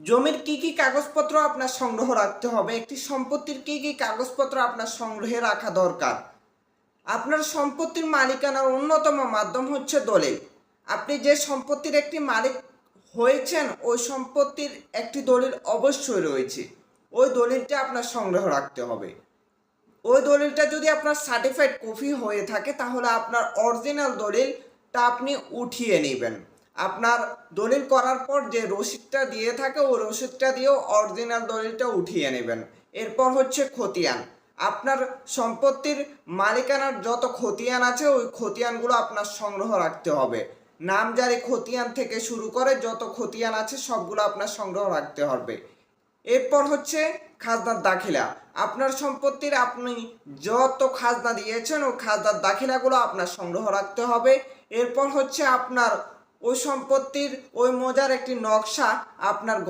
জমির কি কাগজপত্র আপনার সংগ্রহ রাখতে হবে, একটি সম্পত্তির কি কাগজপত্র আপনার সংগ্রহে রাখা দরকার। আপনার সম্পত্তির মালিকানার অন্যতম মাধ্যম হচ্ছে দলিল। আপনি যে সম্পত্তির একটি মালিক হয়েছেন ওই সম্পত্তির একটি দলিল অবশ্যই রয়েছে, ওই দলিলটা আপনার সংগ্রহ রাখতে হবে। ওই দলিলটা যদি আপনার সার্টিফাইড কপি হয়ে থাকে তাহলে আপনার অরিজিনাল দলিলটা আপনি উঠিয়ে নেবেন। আপনার দলিল করার পর যে রসিদটা দিয়ে থাকে ওই রসিদটা দিয়েও অরিজিনাল দলিলটা উঠিয়ে নেবেন। এরপর হচ্ছে খতিয়ান। আপনার সম্পত্তির মালিকানার যত খতিয়ান আছে ওই খতিয়ানগুলো আপনার সংগ্রহ রাখতে হবে। নামজারি খতিয়ান থেকে শুরু করে যত খতিয়ান আছে সবগুলো আপনার সংগ্রহ রাখতে হবে। এরপর হচ্ছে খাজনার দাখিলা। আপনার সম্পত্তির আপনি যত খাজনা দিয়েছেন ওই খাজনার দাখিলাগুলো আপনার সংগ্রহ রাখতে হবে। এরপর হচ্ছে আপনার ওই সম্পত্তির ওই মৌজার একটি নকশা আপনার